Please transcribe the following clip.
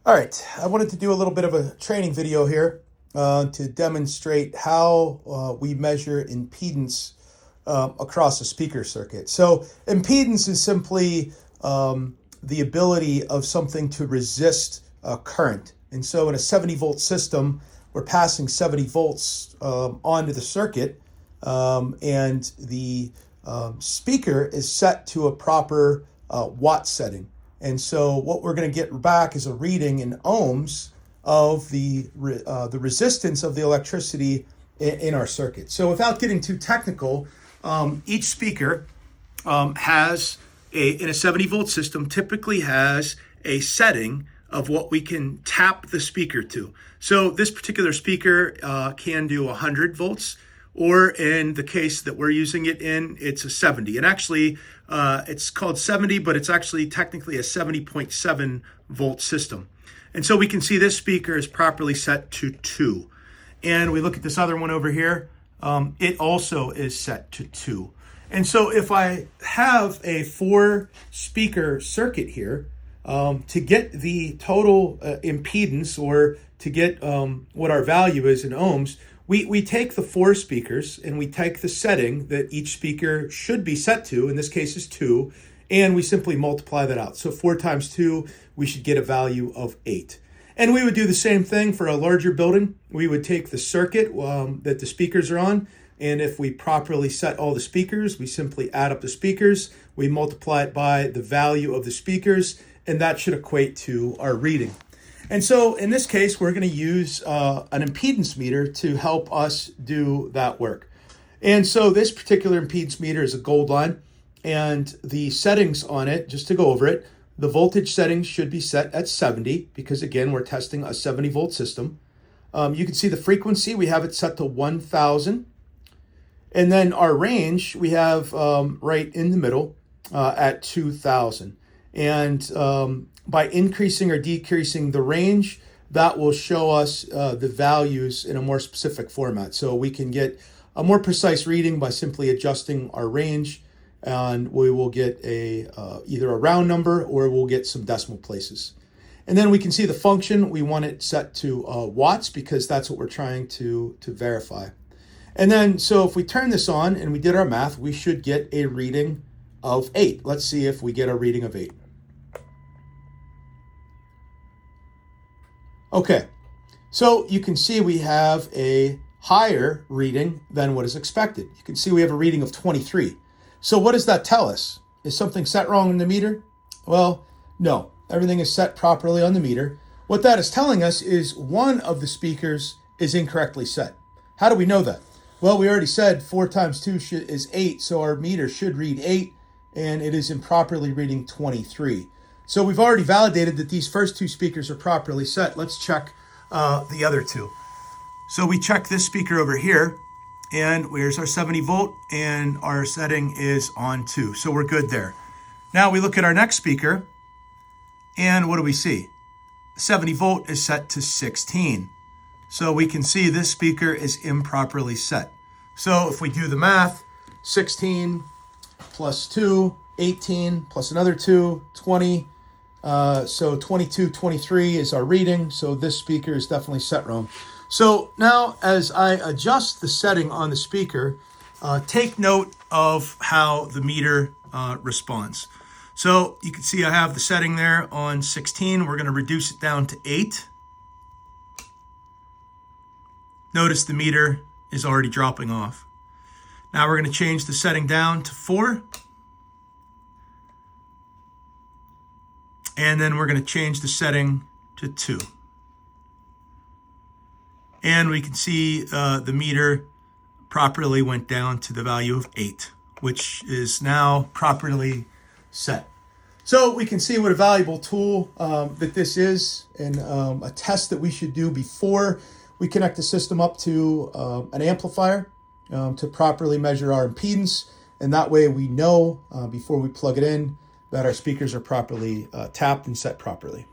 All right, I wanted to do a little bit of a training video here to demonstrate how we measure impedance across a speaker circuit. So impedance is simply the ability of something to resist current. And so in a 70 volt system, we're passing 70 volts onto the circuit, and the speaker is set to a proper watt setting. And so what we're going to get back is a reading in ohms of the resistance of the electricity in our circuit. So without getting too technical, each speaker has in a 70 volt system typically has a setting of what we can tap the speaker to. So this particular speaker can do 100 volts, or in the case that we're using it in, it's a 70. And actually, it's called 70, but it's actually technically a 70.7 volt system. And so we can see this speaker is properly set to 2. And we look at this other one over here, it also is set to 2. And so if I have a 4 speaker circuit here, to get the total impedance, or to get what our value is in ohms, we take the 4 speakers and we take the setting that each speaker should be set to, in this case is 2, and we simply multiply that out. So 4 times 2, we should get a value of 8. And we would do the same thing for a larger building. We would take the circuit that the speakers are on, and if we properly set all the speakers, we simply add up the speakers, we multiply it by the value of the speakers, and that should equate to our reading. And so in this case, we're going to use an impedance meter to help us do that work. And so this particular impedance meter is a gold line, and the settings on it, just to go over it, the voltage settings should be set at 70, because again, we're testing a 70 volt system. You can see the frequency, we have it set to 1000. And then our range, we have right in the middle at 2000. And by increasing or decreasing the range, that will show us the values in a more specific format. So we can get a more precise reading by simply adjusting our range, and we will get either a round number or we'll get some decimal places. And then we can see the function. We want it set to watts, because that's what we're trying to verify. And then, so if we turn this on and we did our math, we should get a reading of 8. Let's see if we get a reading of 8. Okay, so you can see we have a higher reading than what is expected. You can see we have a reading of 23. So what does that tell us? Is something set wrong in the meter? Well, no, everything is set properly on the meter. What that is telling us is one of the speakers is incorrectly set. How do we know that? Well, we already said 4 times 2 is 8, so our meter should read 8, and it is improperly reading 23. So we've already validated that these first 2 speakers are properly set. Let's check the other 2. So we check this speaker over here, and here's our 70 volt, and our setting is on 2. So we're good there. Now we look at our next speaker, and what do we see? 70 volt is set to 16. So we can see this speaker is improperly set. So if we do the math, 16 plus 2, 18 plus another 2, 20. So 22, 23 is our reading. So this speaker is definitely set wrong. So now as I adjust the setting on the speaker, take note of how the meter responds. So you can see I have the setting there on 16. We're going to reduce it down to 8. Notice the meter is already dropping off. Now we're going to change the setting down to 4. And then we're going to change the setting to 2. And we can see the meter properly went down to the value of 8, which is now properly set. So we can see what a valuable tool that this is, and a test that we should do before we connect the system up to an amplifier to properly measure our impedance. And that way we know before we plug it in that our speakers are properly tapped and set properly.